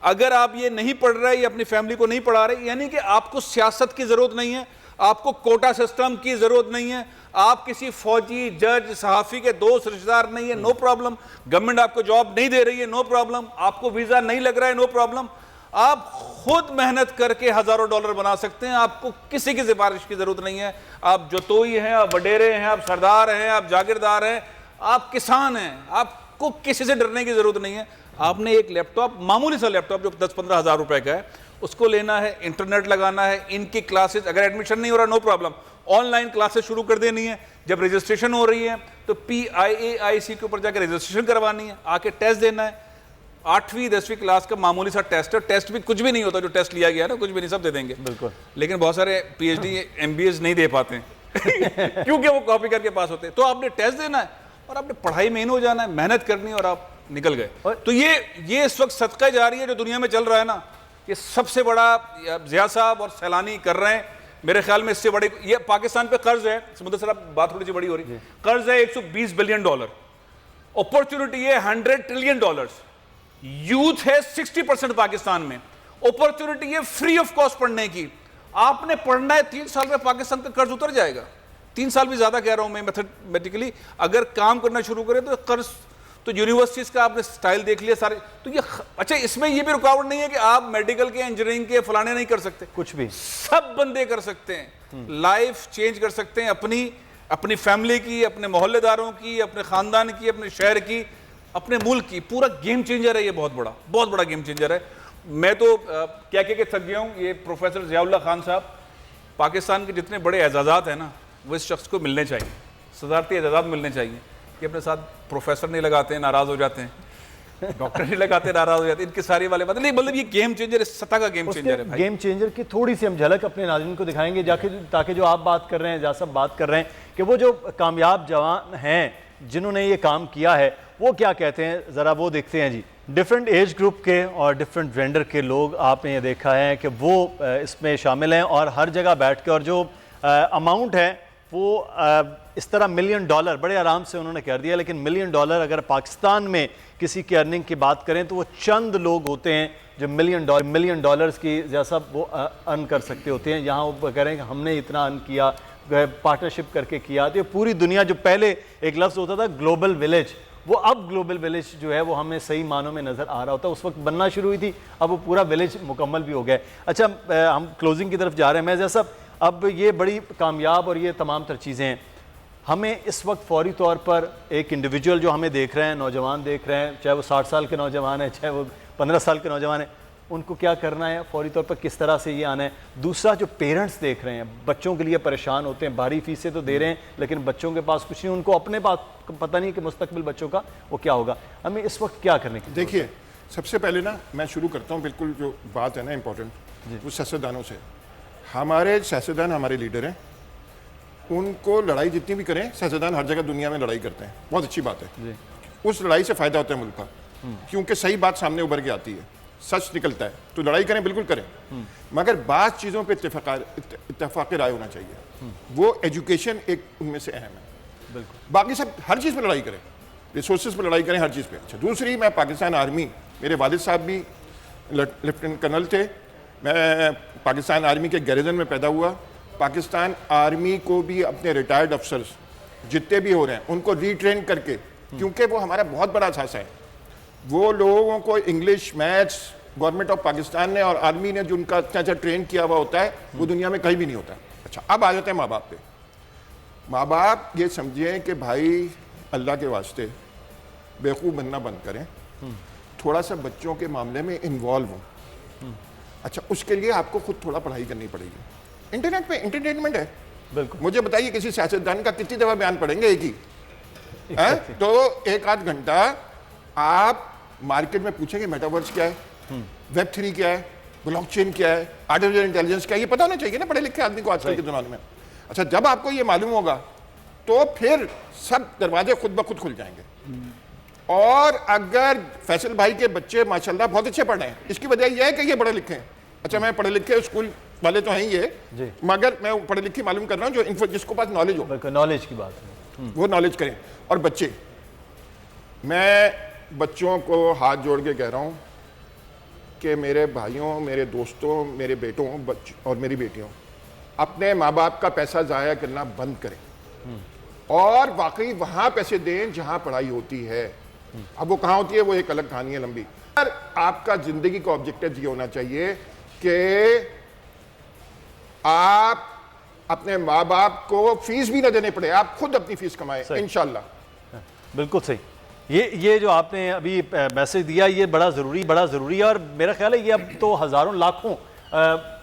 अगर आप ये नहीं पढ़ रहे या अपनी फैमिली को नहीं पढ़ा रहे, यानी कि आपको सियासत की जरूरत नहीं है, आपको कोटा सिस्टम की जरूरत नहीं है, आप किसी फौजी, जज, सहाफी के दोस्त रिश्तेदार नहीं है, नो प्रॉब्लम। गवर्नमेंट आपको जॉब नहीं दे रही है, नो प्रॉब्लम। आपको वीजा नहीं लग रहा है, नो प्रॉब्लम। आप खुद मेहनत करके हजारों डॉलर बना सकते हैं, आपको किसी की सिफारिश की जरूरत नहीं है। आप जोतोई हैं, आप वडेरे हैं, आप सरदार हैं, आप जागीरदार हैं, आप किसान हैं, आपको किसी से डरने की जरूरत नहीं है। आपने एक लैपटॉप, मामूली सा लैपटॉप जो 10-15 हज़ार रुपए का है, उसको लेना है, इंटरनेट लगाना है, इनकी क्लासेस, अगर एडमिशन नहीं हो रहा नो प्रॉब्लम, ऑनलाइन क्लासेस शुरू कर देनी है। जब रजिस्ट्रेशन हो रही है तो PIAIC के ऊपर जाकर रजिस्ट्रेशन करवानी है, आके टेस्ट देना है। 8वीं 10वीं क्लास का मामूली सा टेस्ट है, टेस्ट भी कुछ भी नहीं होता जो टेस्ट लिया गया ना, कुछ भी नहीं, सब दे देंगे बिल्कुल। लेकिन बहुत सारे PhD MBAs नहीं दे पाते हैं क्योंकि वो कॉपी करके पास होते हैं। तो आपने टेस्ट देना है और आपने पढ़ाई में इन हो जाना है, मेहनत करनी है, और आप निकल गए। तो ये इस वक्त सदका जारी है जो दुनिया में चल रहा है ना, ये सबसे बड़ा ज़िया साहब और सैलानी कर रहे हैं। मेरे ख्याल में इससे बड़े, ये पाकिस्तान पे कर्ज है, समुद्र सर बात थोड़ी सी बड़ी हो रही है, कर्ज है $120 बिलियन, अपॉर्चुनिटी है $100 ट्रिलियन, यूथ है 60% पाकिस्तान में, अपॉर्चुनिटी है फ्री ऑफ कॉस्ट पढ़ने की। आपने पढ़ना है, 3 साल में पाकिस्तान का कर्ज उतर जाएगा। 3 साल भी ज्यादा कह रहा हूं मैं मैथमेटिकली, अगर काम करना शुरू करें तो कर्ज, तो यूनिवर्सिटीज का आपने स्टाइल देख लिया सारे, तो ये अच्छा, इसमें ये भी रुकावट नहीं है कि आप मेडिकल के, इंजीनियरिंग के, फलाने नहीं कर सकते, कुछ भी सब बंदे कर सकते हैं, लाइफ चेंज कर सकते हैं, अपनी फैमिली की, अपने मोहल्लेदारों की, अपने खानदान की, अपने शहर की, अपने मुल्क की। पूरा गेम चेंजर है ये, बहुत बड़ा गेम चेंजर है। मैं तो क्या के थक गया हूँ। ये प्रोफेसर ज़ियाउल्लाह खान साहब, पाकिस्तान के जितने बड़े एजाज़ात हैं ना, वो इस शख्स को मिलने चाहिए, सदारती एजाज़ात मिलने चाहिए। कि अपने साथ प्रोफेसर नहीं लगाते हैं, नाराज़ हो जाते हैं, डॉक्टर नहीं लगाते, नाराज़ हो जाते हैं, इनकी सारी वाले बातें नहीं। मतलब ये गेम चेंजर, इस सतह का गेम चेंजर है भाई। गेम चेंजर की थोड़ी सी हम झलक अपने नाज़रीन को दिखाएंगे जाके, ताकि जो आप बात कर रहे हैं, जैसा बात कर रहे हैं कि वो जो कामयाब जवान हैं जिन्होंने ये काम किया है वो क्या कहते हैं, ज़रा वो देखते हैं जी। डिफरेंट एज ग्रुप के और डिफरेंट जेंडर के लोग आपने ये देखा है कि वो इसमें शामिल हैं और हर जगह बैठ के, और जो अमाउंट है वो इस तरह $1 मिलियन बड़े आराम से उन्होंने कर दिया। लेकिन $1 मिलियन अगर पाकिस्तान में किसी की अर्निंग की बात करें तो वो चंद लोग होते हैं जो $1 मिलियन की जैसा वो अर्न कर सकते होते हैं। यहाँ वो कह रहे हैं कि हमने इतना अर्न किया, पार्टनरशिप करके किया। तो पूरी दुनिया, जो पहले एक लफ्ज़ होता था ग्लोबल विलेज, वो अब ग्लोबल विलेज जो है वो हमें सही मानों में नज़र आ रहा होता है। उस वक्त बनना शुरू हुई थी, अब वो पूरा विलेज मुकम्मल भी हो गया है। अच्छा, हम क्लोजिंग की तरफ जा रहे हैं। मैं जैसा अब ये बड़ी कामयाब और ये तमाम तर चीज़ें हैं, हमें इस वक्त फौरी तौर पर एक इंडिविजुअल जो हमें देख रहे हैं, नौजवान देख रहे हैं, चाहे वो 60 साल के नौजवान है, चाहे वो 15 साल के नौजवान है, उनको क्या करना है, फौरी तौर पर किस तरह से ये आना है। दूसरा, जो पेरेंट्स देख रहे हैं, बच्चों के लिए परेशान होते हैं, भारी फीसें तो दे रहे हैं लेकिन बच्चों के पास कुछ नहीं, उनको अपने पास पता नहीं कि मुस्तकबिल बच्चों का वो क्या होगा। हमें इस वक्त क्या करने की? देखिए, सबसे पहले ना मैं शुरू करता हूँ, बिल्कुल जो बात है ना इम्पोर्टेंट, वो सियासतदानों से। हमारे सियासतदान हमारे लीडर हैं, उनको लड़ाई जितनी भी करें, सियासतदान हर जगह दुनिया में लड़ाई करते हैं, बहुत अच्छी बात है। उस लड़ाई से फ़ायदा होता है मुल्क का, क्योंकि सही बात सामने उभर के आती है, सच निकलता है। तो लड़ाई करें, बिल्कुल करें, मगर बात चीज़ों पे इत्तेफाक राय होना चाहिए। वो एजुकेशन एक उनमें से अहम है। बिल्कुल, बाकी सब हर चीज़ पर लड़ाई करें, रिसोर्सेज पर लड़ाई करें, हर चीज़ पे। अच्छा, दूसरी, मैं पाकिस्तान आर्मी, मेरे वालिद साहब भी लेफ्टिनेंट कर्नल थे, मैं पाकिस्तान आर्मी के गैरिजन में पैदा हुआ। पाकिस्तान आर्मी को भी अपने रिटायर्ड अफसर्स जितने भी हो रहे हैं उनको रीट्रेन करके, क्योंकि वो हमारा बहुत बड़ा असासा है। वो लोगों को English, maths government of Pakistan ने और आर्मी ने जो उनका अच्छा ट्रेन किया हुआ होता है, वो दुनिया में कहीं भी नहीं होता। अच्छा, अब आ जाते हैं माँ बाप पे। माँ बाप ये समझें कि भाई अल्लाह के वास्ते बेवकूफ़ बनना बंद करें, थोड़ा सा बच्चों के मामले में इन्वॉल्व हों। अच्छा, उसके लिए आपको खुद थोड़ा पढ़ाई करनी पड़ेगी। इंटरनेट पे एंटरटेनमेंट है। बिल्कुल, मुझे बताइए किसी सियासतदान का कितनी दफ़ा बयान पढ़ेंगे? एक ही है। तो 1-8 घंटा आप मार्केट में पूछेंगे मेटावर्स क्या है, वेब 3 क्या है, ब्लॉकचेन क्या है, आर्टिफिशियल इंटेलिजेंस क्या है, ये पता होना चाहिए ना पढ़े लिखे आदमी को आजकल के ज़माने में। अच्छा, जब आपको ये मालूम होगा तो फिर सब दरवाजे खुद ब खुद खुल जाएंगे। और अगर फैसल भाई के बच्चे माशाल्लाह बहुत अच्छे पढ़ रहे हैं, इसकी वजह यह है कि ये पढ़े लिखे हैं। अच्छा, मैं पढ़े लिखे स्कूल वाले तो हैं ये, मगर मैं पढ़े लिखे मालूम कर रहा हूँ, जो इन्फो जिसको पास नॉलेज हो, नॉलेज की बात है, वो नॉलेज करें। और बच्चे, मैं बच्चों को हाथ जोड़ के कह रहा हूँ कि मेरे भाइयों, मेरे दोस्तों, मेरे बेटों और मेरी बेटियों, अपने माँ बाप का पैसा ज़ाया करना बंद करें और वाकई वहाँ पैसे दें जहाँ पढ़ाई होती है। अब वो कहाँ होती है, वो एक अलग कहानी है लंबी। पर आपका ज़िंदगी का ऑब्जेक्टिव ये होना चाहिए कि आप अपने माँ बाप को फीस भी ना देने पड़े, आप खुद अपनी फीस कमाएं इंशाल्लाह। बिल्कुल सही। ये जो आपने अभी मैसेज दिया, ये बड़ा ज़रूरी है और मेरा ख्याल है ये अब तो हज़ारों लाखों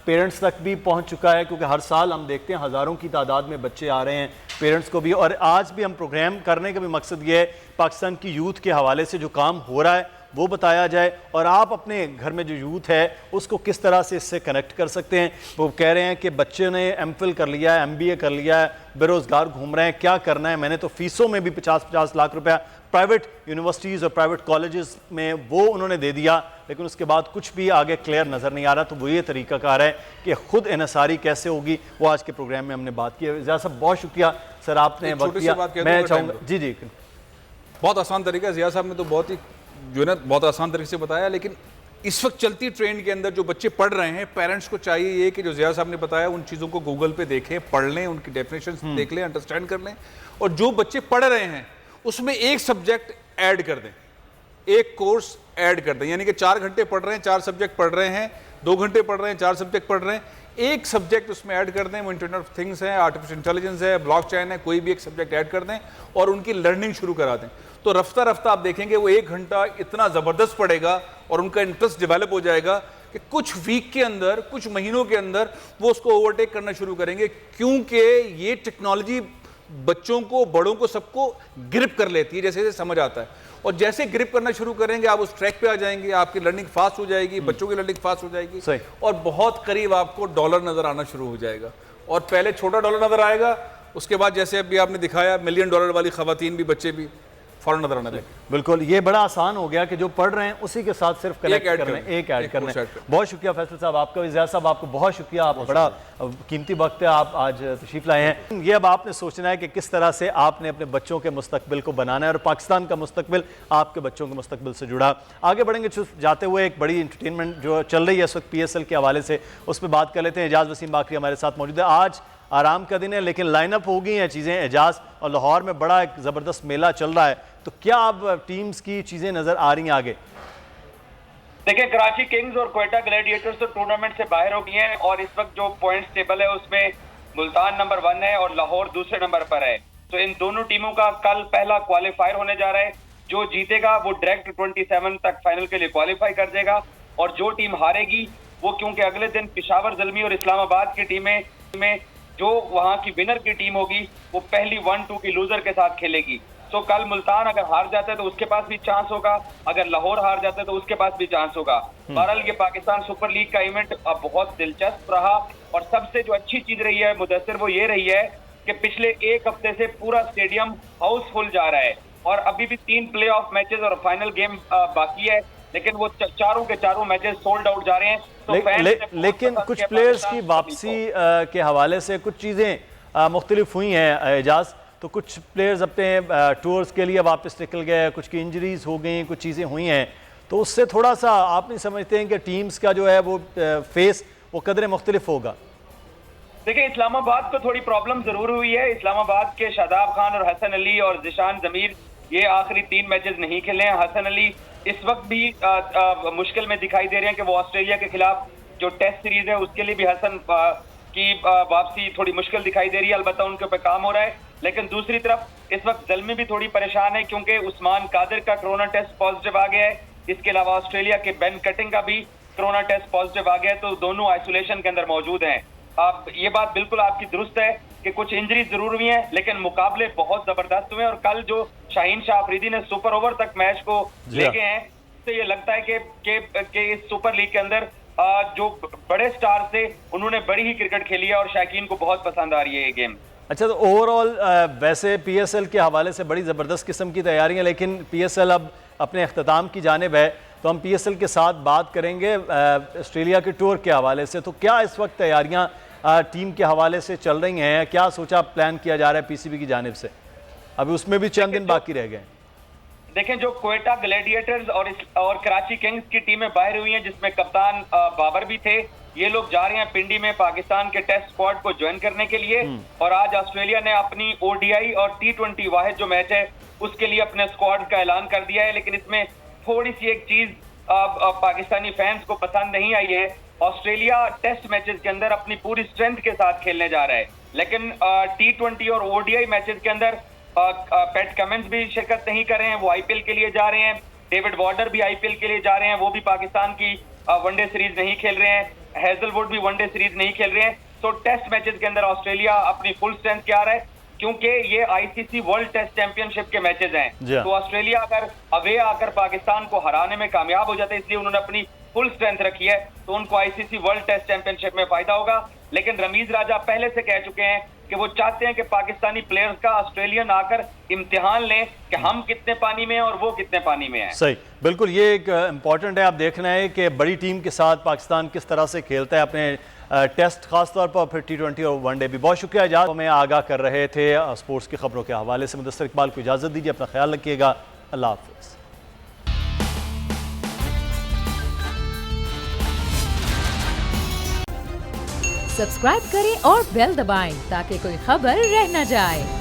पेरेंट्स तक भी पहुंच चुका है, क्योंकि हर साल हम देखते हैं हज़ारों की तादाद में बच्चे आ रहे हैं, पेरेंट्स को भी। और आज भी हम प्रोग्राम करने का भी मकसद ये है पाकिस्तान की यूथ के हवाले से जो काम हो रहा है वो बताया जाए, और आप अपने घर में जो यूथ है उसको किस तरह से इससे कनेक्ट कर सकते हैं। वो कह रहे हैं कि बच्चे ने MPhil कर लिया है, MBA कर लिया है, बेरोज़गार घूम रहे हैं, क्या करना है। मैंने तो फ़ीसों में भी 50-50 लाख रुपया प्राइवेट यूनिवर्सिटीज़ और प्राइवेट कॉलेजेस में वो उन्होंने दे दिया, लेकिन उसके बाद कुछ भी आगे क्लियर नज़र नहीं आ रहा। तो वो ये तरीक़ाकार है कि ख़ुद इन्हिसारी कैसे होगी, वो आज के प्रोग्राम में हमने बात की है। ज़िया साहब, बहुत शुक्रिया सर, आपने वक्त दिया। मैं चाहूँगा जी, बहुत आसान तरीका, ज़िया साहब ने तो बहुत ही जो है ना बहुत आसान तरीके से बताया। लेकिन इस वक्त चलती ट्रेंड के अंदर जो बच्चे पढ़ रहे हैं, पेरेंट्स को चाहिए ये कि जो ज़िया साहब ने बताया उन चीज़ों को गूगल पे देखें, पढ़ लें, उनकी डेफिनेशंस देख लें, अंडरस्टैंड कर लें, और जो बच्चे पढ़ रहे हैं उसमें एक सब्जेक्ट ऐड कर दें, एक कोर्स ऐड कर दें। यानी कि 4 घंटे पढ़ रहे हैं, 4 सब्जेक्ट पढ़ रहे हैं, 2 घंटे पढ़ रहे हैं, 4 सब्जेक्ट पढ़ रहे हैं, एक सब्जेक्ट उसमें ऐड कर दें, वो इंटरनेट ऑफ थिंग्स है, आर्टिफिशियल इंटेलिजेंस है, ब्लॉकचेन है, कोई भी एक सब्जेक्ट ऐड कर दें और उनकी लर्निंग शुरू करा दें, तो रफ्ता रफ्ता आप देखेंगे वो 1 घंटा इतना ज़बरदस्त पड़ेगा और उनका इंटरेस्ट डेवलप हो जाएगा कि कुछ वीक के अंदर, कुछ महीनों के अंदर वो उसको ओवरटेक करना शुरू करेंगे, क्योंकि ये टेक्नोलॉजी बच्चों को, बड़ों को, सबको ग्रिप कर लेती है जैसे जैसे समझ आता है। और जैसे ग्रिप करना शुरू करेंगे आप उस ट्रैक पे आ जाएंगे, आपकी लर्निंग फास्ट हो जाएगी, बच्चों की लर्निंग फास्ट हो जाएगी सही। और बहुत करीब आपको डॉलर नजर आना शुरू हो जाएगा। और पहले छोटा डॉलर नजर आएगा, उसके बाद जैसे अभी आपने दिखाया $1 मिलियन वाली खवातीन भी, बच्चे भी फौरन नजर आने लगे। बिल्कुल, ये बड़ा आसान हो गया कि जो पढ़ रहे हैं उसी के साथ सिर्फ कनेक्ट करना है, एक ऐड करना है। बहुत शुक्रिया फैसल साहब आपका, इजाज़ साहब आपको बहुत शुक्रिया, आप बड़ा कीमती वक्त है, आप आज तशरीफ लाए हैं। ये अब आपने सोचना है कि किस तरह से आपने अपने बच्चों के मुस्तकबिल को बनाना है और पाकिस्तान का मुस्तकबिल आपके बच्चों के मुस्तकबिल से जुड़ा। आगे बढ़ेंगे जाते हुए एक बड़ी इंटरटेनमेंट जो चल रही है इस वक्त PSL के हवाले से, उस पर बात कर लेते हैं। एजाज वसीम बाकरी हमारे साथ मौजूद है। आज आराम का दिन है लेकिन लाइनअप हो गई हैं चीज़ें। एजाज और लाहौर में बड़ा एक ज़बरदस्त मेला चल रहा है, तो क्या अब टीम्स की चीज़ें नज़र आ रही हैं आगे? देखिए, कराची किंग्स और क्वेटा ग्लैडिएटर्स तो टूर्नामेंट से बाहर हो गई हैं और इस वक्त जो पॉइंट्स टेबल है उसमें मुल्तान नंबर 1 है और लाहौर दूसरे नंबर पर है। तो इन दोनों टीमों का कल पहला क्वालिफायर होने जा रहा है। जो जीतेगा वो डायरेक्ट 27 तक फाइनल के लिए क्वालिफाई कर देगा और जो टीम हारेगी वो, क्योंकि अगले दिन पेशावर ज़ल्मी और इस्लामाबाद की टीमें में जो वहां की विनर की टीम होगी वो पहली 1-2 की लूजर के साथ खेलेगी। तो कल मुल्तान अगर हार जाता है तो उसके पास भी चांस होगा, अगर लाहौर हार जाता है तो उसके पास भी चांस होगा। बहरहाल ये पाकिस्तान सुपर लीग का इवेंट अब बहुत दिलचस्प रहा और सबसे जो अच्छी चीज रही है मुदस्सिर, वो ये रही है कि पिछले एक हफ्ते से पूरा स्टेडियम हाउसफुल जा रहा है और अभी भी 3 प्ले ऑफ मैचेस और फाइनल गेम बाकी है, लेकिन वो चारों के चारों मैचेस सोल्ड आउट जा रहे हैं। तो लेकिन कुछ प्लेयर्स की वापसी के हवाले से कुछ चीज़ें मुख्तलिफ हुई हैं एजाज, तो कुछ प्लेयर्स अपने टूर्स के लिए वापस निकल गए, कुछ की इंजरीज हो गई, कुछ चीज़ें हुई हैं, तो उससे थोड़ा सा आप नहीं समझते हैं कि टीम्स का जो है वो फेस वो कदर मुख्तलिफ होगा? देखिए, इस्लामाबाद को थोड़ी प्रॉब्लम जरूर हुई है। इस्लामाबाद के शादाब खान और हसन अली और जिशान जमीर ये आखिरी 3 मैचेस नहीं खेले हैं। हसन अली इस वक्त भी मुश्किल में दिखाई दे रहे हैं कि वो ऑस्ट्रेलिया के खिलाफ जो टेस्ट सीरीज है उसके लिए भी हसन की वापसी थोड़ी मुश्किल दिखाई दे रही है। अलबत्ता उनके ऊपर काम हो रहा है, लेकिन दूसरी तरफ इस वक्त ज़ल्मी भी थोड़ी परेशान है क्योंकि उस्मान कादिर का कोरोना टेस्ट पॉजिटिव आ गया है। इसके अलावा ऑस्ट्रेलिया के बेन कटिंग का भी कोरोना टेस्ट पॉजिटिव आ गया है, तो दोनों आइसोलेशन के अंदर मौजूद हैं। अब ये बात बिल्कुल आपकी दुरुस्त है कि कुछ इंजरी जरूर हुई हैं, लेकिन मुकाबले बहुत जबरदस्त हुए और कल जो शाहीन शाह अफरीदी ने सुपर ओवर तक मैच को लेके हैं, तो ये लगता है कि इस सुपर लीग के अंदर जो बड़े स्टार थे उन्होंने बड़ी ही क्रिकेट खेली है और शायकीन को बहुत पसंद आ रही है ये गेम। अच्छा, तो ओवरऑल वैसे PSL के हवाले से बड़ी ज़बरदस्त किस्म की तैयारियां, लेकिन PSL अब अपने अख्ताम की जानिब है, तो हम PSL के साथ बात करेंगे ऑस्ट्रेलिया के टूर के हवाले से। तो क्या इस वक्त तैयारियां टीम के हवाले से चल रही हैं? क्या सोचा प्लान किया जा रहा है PCB की जानिब से? अभी उसमें भी चंद दिन बाकी रह गए। देखें, जो क्वेटा ग्लैडिएटर्स और कराची किंग्स की टीमें बाहर हुई हैं जिसमें कप्तान बाबर भी थे, ये लोग जा रहे हैं पिंडी में पाकिस्तान के टेस्ट स्क्वाड को ज्वाइन करने के लिए। और आज ऑस्ट्रेलिया ने अपनी ODI और T20 वाहिद जो मैच है उसके लिए अपने स्क्वाड का ऐलान कर दिया है। लेकिन इसमें थोड़ी सी एक चीज पाकिस्तानी फैंस को पसंद नहीं आई है। ऑस्ट्रेलिया टेस्ट मैचेस के अंदर अपनी पूरी स्ट्रेंथ के साथ खेलने जा रहा है, लेकिन T20 और ODI मैचेस के अंदर पैट कमिंस भी शिरकत नहीं कर रहे हैं, वो IPL के लिए जा रहे हैं। डेविड वार्नर भी IPL के लिए जा रहे हैं, वो भी पाकिस्तान की वनडे सीरीज नहीं खेल रहे हैं। हेजलवुड भी वनडे सीरीज नहीं खेल रहे हैं। तो टेस्ट मैचेस के अंदर ऑस्ट्रेलिया अपनी फुल स्ट्रेंथ के आ रहा है क्योंकि ये ICC वर्ल्ड टेस्ट चैंपियनशिप के मैचेस हैं। तो ऑस्ट्रेलिया अगर अवे आकर पाकिस्तान को हराने में कामयाब हो जाता है, इसलिए उन्होंने अपनी फुल स्ट्रेंथ रखी है, तो उनको ICC वर्ल्ड टेस्ट चैंपियनशिप में फायदा होगा। लेकिन रमीज राजा पहले से कह चुके हैं कि वो चाहते हैं कि पाकिस्तानी प्लेयर्स का ऑस्ट्रेलियन आकर इम्तिहान लें कि हम कितने पानी में हैं और वो कितने पानी में हैं। सही, बिल्कुल, ये एक इम्पॉर्टेंट है। आप देखना है कि बड़ी टीम के साथ पाकिस्तान किस तरह से खेलता है अपने टेस्ट खासतौर पर, फिर T20 और वनडे भी। बहुत शुक्रिया इजाज़त हमें आगाह कर रहे थे स्पोर्ट्स की खबरों के हवाले से। मुदस्सिर इकबाल को इजाज़त दीजिए, अपना ख्याल रखिएगा, अल्लाह हाफ़िज़। सब्सक्राइब करें और बेल दबाएं ताकि कोई खबर रह न जाए।